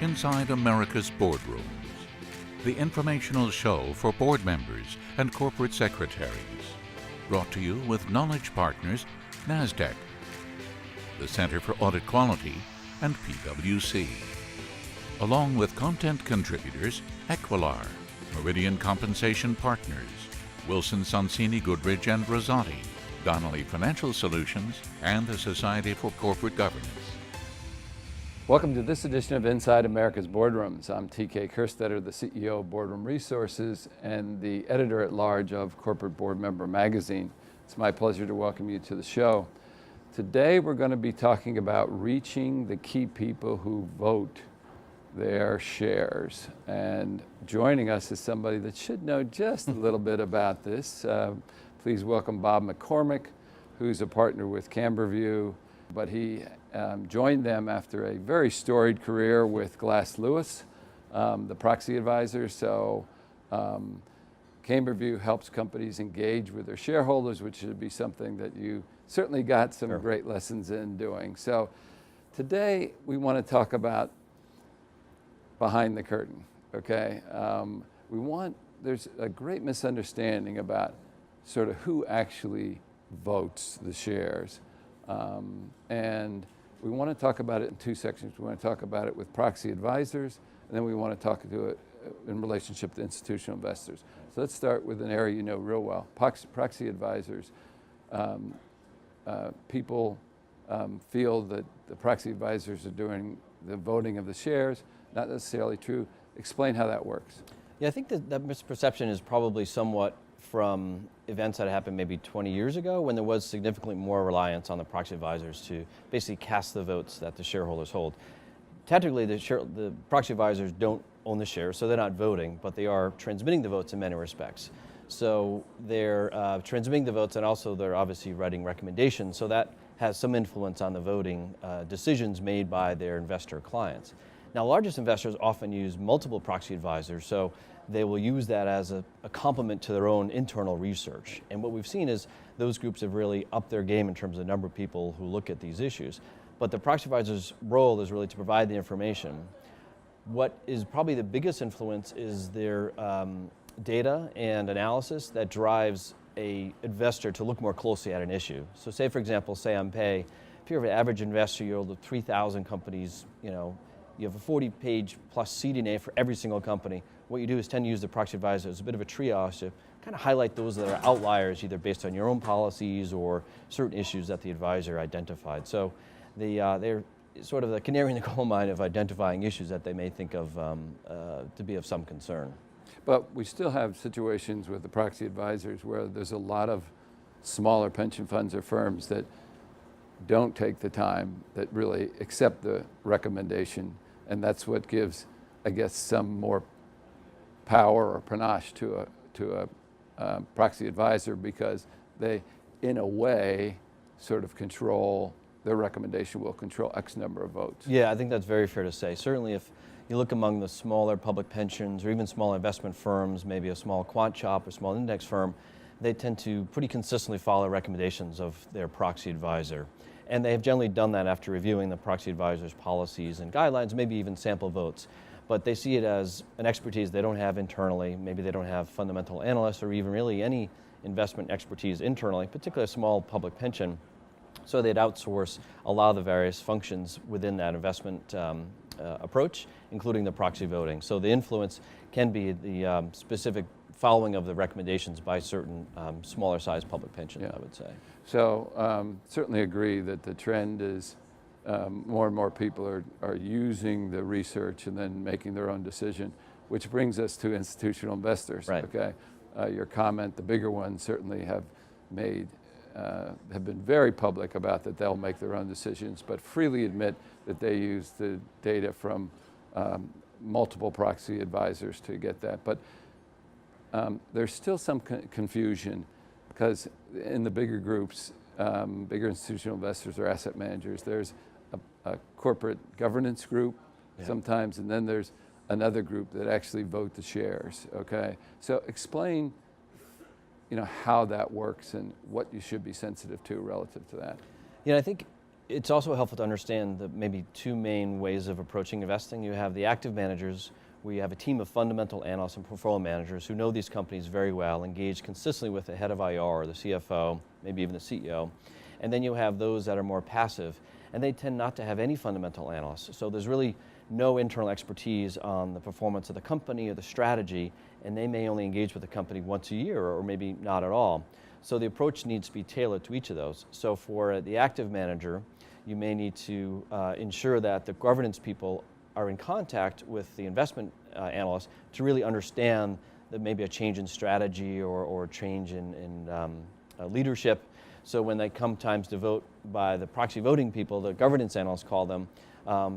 Inside America's Boardrooms, the informational show for board members and corporate secretaries. Brought to you with Knowledge Partners, NASDAQ, the Center for Audit Quality, and PwC. Along with content contributors Equilar, Meridian Compensation Partners, Wilson Sonsini Goodrich and Rosati, Donnelly Financial Solutions, and the Society for Corporate Governance. Welcome to this edition of Inside America's Boardrooms. I'm TK Kerstetter, the CEO of Boardroom Resources and the editor-at-large of Corporate Board Member Magazine. It's my pleasure to welcome you to the show. Today we're going to be talking about reaching the key people who vote their shares. And joining us is somebody that should know just a little bit about this. Please welcome Bob McCormick, who's a partner with CamberView, but he joined them after a very storied career with Glass Lewis, the proxy advisor. So CamberView helps companies engage with their shareholders, which should be something that you certainly got some great lessons in doing. So today we want to talk about behind the curtain, okay? There's a great misunderstanding about sort of who actually votes the shares. And we want to talk about it in two sections. We want to talk about it with proxy advisors, and then we want to talk to it in relationship to institutional investors. So let's start with an area you know real well, proxy advisors. People feel that the proxy advisors are doing the voting of the shares. Not necessarily true. Explain how that works. Yeah, I think that misperception is probably somewhat from events that happened maybe 20 years ago when there was significantly more reliance on the proxy advisors to basically cast the votes that the shareholders hold. Technically, the proxy advisors don't own the shares, so they're not voting, but they are transmitting the votes in many respects. So they're transmitting the votes, and also they're obviously writing recommendations, so that has some influence on the voting decisions made by their investor clients. Now, largest investors often use multiple proxy advisors, so they will use that as a complement to their own internal research. And what we've seen is those groups have really upped their game in terms of the number of people who look at these issues. But the proxy advisor's role is really to provide the information. What is probably the biggest influence is their data and analysis that drives an investor to look more closely at an issue. So say, for example, say on pay, if you're an average investor, you hold 3,000 companies, you have a 40-page plus CDNA for every single company. What you do is tend to use the proxy advisor as a bit of a triage to kind of highlight those that are outliers, either based on your own policies or certain issues that the advisor identified. So they're sort of the canary in the coal mine of identifying issues that they may think of to be of some concern. But we still have situations with the proxy advisors where there's a lot of smaller pension funds or firms that don't take the time, that really accept the recommendation, and that's what gives, I guess, some more power or panache to a proxy advisor, because they, in a way, sort of control, their recommendation will control X number of votes. Yeah, I think that's very fair to say. Certainly if you look among the smaller public pensions or even smaller investment firms, maybe a small quant shop or small index firm, they tend to pretty consistently follow recommendations of their proxy advisor. And they have generally done that after reviewing the proxy advisor's policies and guidelines, maybe even sample votes. But they see it as an expertise they don't have internally. Maybe they don't have fundamental analysts or even really any investment expertise internally, particularly a small public pension. So they'd outsource a lot of the various functions within that investment approach, including the proxy voting. So the influence can be the specific following of the recommendations by certain smaller sized public pensions, I would say. So certainly agree that the trend is more and more people are using the research and then making their own decision, which brings us to institutional investors. Right. Okay, your comment, the bigger ones certainly have been very public about that they'll make their own decisions, but freely admit that they use the data from multiple proxy advisors to get that. But there's still some confusion, because in the bigger groups, bigger institutional investors or asset managers, there's a corporate governance group sometimes, and then there's another group that actually vote the shares, okay? So explain, how that works and what you should be sensitive to relative to that. I think it's also helpful to understand the maybe two main ways of approaching investing. You have the active managers, where you have a team of fundamental analysts and portfolio managers who know these companies very well, engage consistently with the head of IR or the CFO, maybe even the CEO. And then you have those that are more passive, and they tend not to have any fundamental analysts. So there's really no internal expertise on the performance of the company or the strategy, and they may only engage with the company once a year or maybe not at all. So the approach needs to be tailored to each of those. So for the active manager, you may need to ensure that the governance people are in contact with the investment analysts to really understand that maybe a change in strategy or change in leadership. So when they come times to vote by the proxy voting people, the governance analysts call them,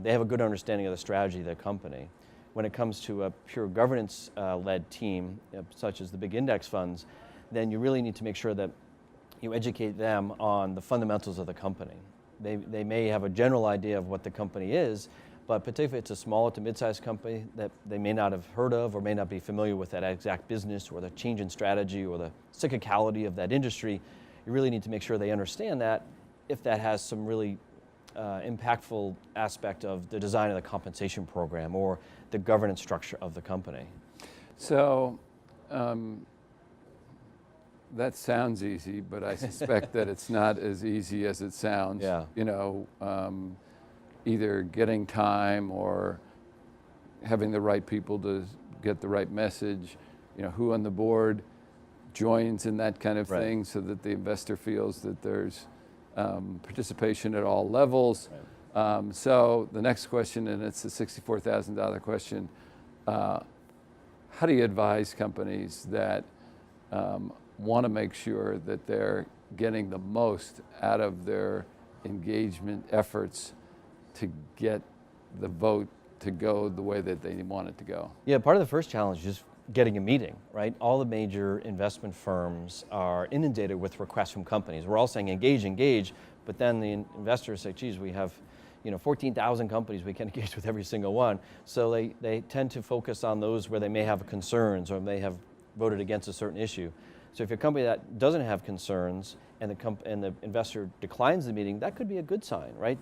they have a good understanding of the strategy of the company. When it comes to a pure governance-led team, such as the big index funds, then you really need to make sure that you educate them on the fundamentals of the company. They may have a general idea of what the company is, but particularly if it's a smaller to mid-sized company that they may not have heard of or may not be familiar with that exact business or the change in strategy or the cyclicality of that industry, you really need to make sure they understand that if that has some really impactful aspect of the design of the compensation program or the governance structure of the company. So that sounds easy, but I suspect that it's not as easy as it sounds. Yeah. You know, either getting time or having the right people to get the right message, you know, who on the board joins in that kind of thing so that the investor feels that there's participation at all levels. Right. So the next question, and it's a $64,000 question, how do you advise companies that want to make sure that they're getting the most out of their engagement efforts to get the vote to go the way that they want it to go? Yeah, part of the first challenge is getting a meeting, right? All the major investment firms are inundated with requests from companies. We're all saying engage, but then the investors say, geez, we have 14,000 companies, we can't engage with every single one. So they tend to focus on those where they may have concerns or may have voted against a certain issue. So if you're a company that doesn't have concerns and the investor declines the meeting, that could be a good sign, right?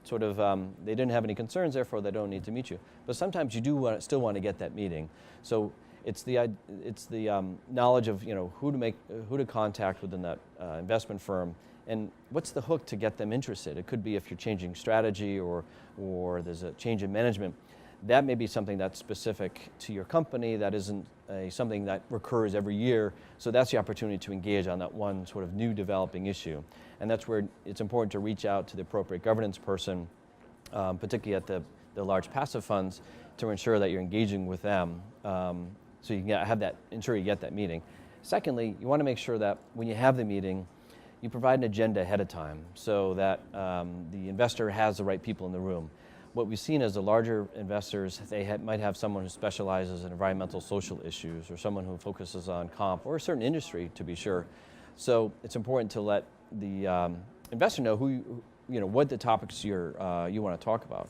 Sort of, they didn't have any concerns, therefore they don't need to meet you. But sometimes you do still want to get that meeting. So it's the knowledge of who to contact within that investment firm, and what's the hook to get them interested. It could be if you're changing strategy or there's a change in management. That may be something that's specific to your company. That isn't something that recurs every year. So that's the opportunity to engage on that one sort of new developing issue. And that's where it's important to reach out to the appropriate governance person, particularly at the large passive funds, to ensure that you're engaging with them. So you can ensure you get that meeting. Secondly, you want to make sure that when you have the meeting, you provide an agenda ahead of time so that the investor has the right people in the room. What we've seen is the larger investors, they might have someone who specializes in environmental social issues or someone who focuses on comp or a certain industry, to be sure. So it's important to let the investor know what the topics you want to talk about.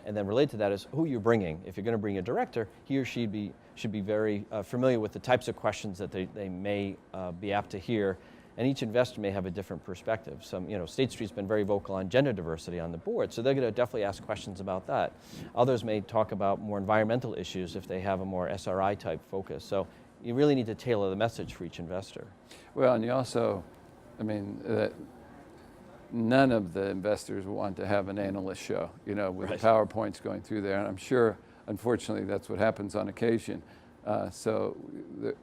And then related to that is who you're bringing. If you're going to bring a director, he or she should be very familiar with the types of questions that they may be apt to hear. And each investor may have a different perspective. State Street's been very vocal on gender diversity on the board, so they're going to definitely ask questions about that. Others may talk about more environmental issues if they have a more SRI type focus. So you really need to tailor the message for each investor. Well, and you also, none of the investors want to have an analyst show, with the PowerPoints going through there. And I'm sure, unfortunately, that's what happens on occasion. So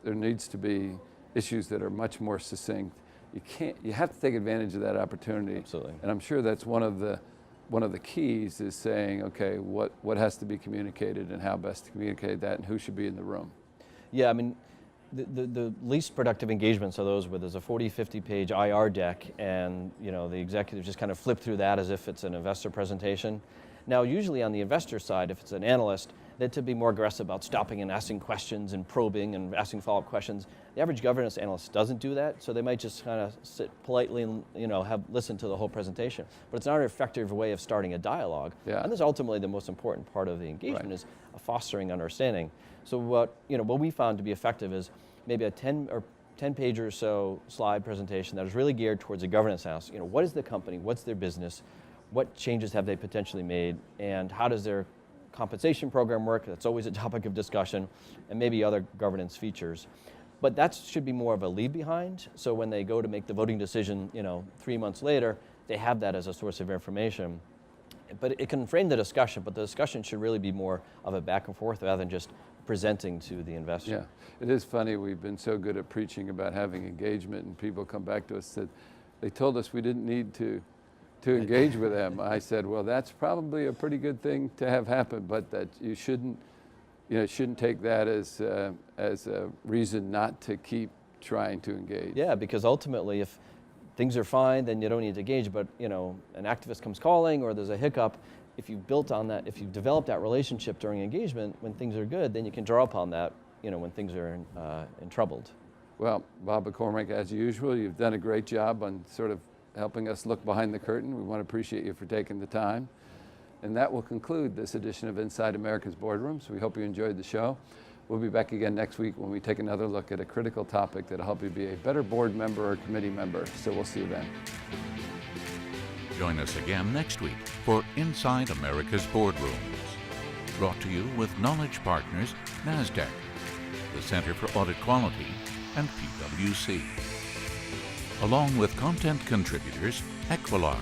there needs to be issues that are much more succinct. You have to take advantage of that opportunity. Absolutely. And I'm sure that's one of the keys is saying, okay, what has to be communicated and how best to communicate that and who should be in the room. Yeah, the least productive engagements are those where there's a 40, 50 page IR deck and the executives just kind of flip through that as if it's an investor presentation. Now, usually on the investor side, if it's an analyst, they're to be more aggressive about stopping and asking questions and probing and asking follow-up questions. The average governance analyst doesn't do that, so they might just kind of sit politely and listen to the whole presentation. But it's not an effective way of starting a dialogue. Yeah. And that's ultimately the most important part of the engagement is a fostering understanding. So what we found to be effective is maybe a 10 page or so slide presentation that is really geared towards a governance analyst. What is the company? What's their business? what changes have they potentially made, and how does their compensation program work? That's always a topic of discussion, and maybe other governance features. But that should be more of a leave behind, so when they go to make the voting decision, 3 months later, they have that as a source of information. But it can frame the discussion, but the discussion should really be more of a back and forth rather than just presenting to the investor. Yeah, it is funny, we've been so good at preaching about having engagement, and people come back to us that they told us we didn't need to engage with them. I said, well, that's probably a pretty good thing to have happen, but that you shouldn't take that as a reason not to keep trying to engage. Yeah, because ultimately, if things are fine, then you don't need to engage. But an activist comes calling, or there's a hiccup. If you've built on that, if you've developed that relationship during engagement, when things are good, then you can draw upon that. When things are in troubled. Well, Bob McCormick, as usual, you've done a great job on sort of helping us look behind the curtain. We want to appreciate you for taking the time. And that will conclude this edition of Inside America's Boardrooms. We hope you enjoyed the show. We'll be back again next week when we take another look at a critical topic that'll help you be a better board member or committee member. So we'll see you then. Join us again next week for Inside America's Boardrooms. Brought to you with Knowledge Partners, NASDAQ, the Center for Audit Quality, and PwC. Along with content contributors Equilar,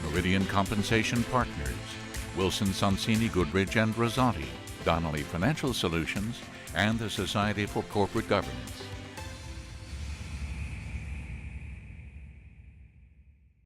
Meridian Compensation Partners, Wilson Sonsini Goodrich and Rosati, Donnelly Financial Solutions, and the Society for Corporate Governance.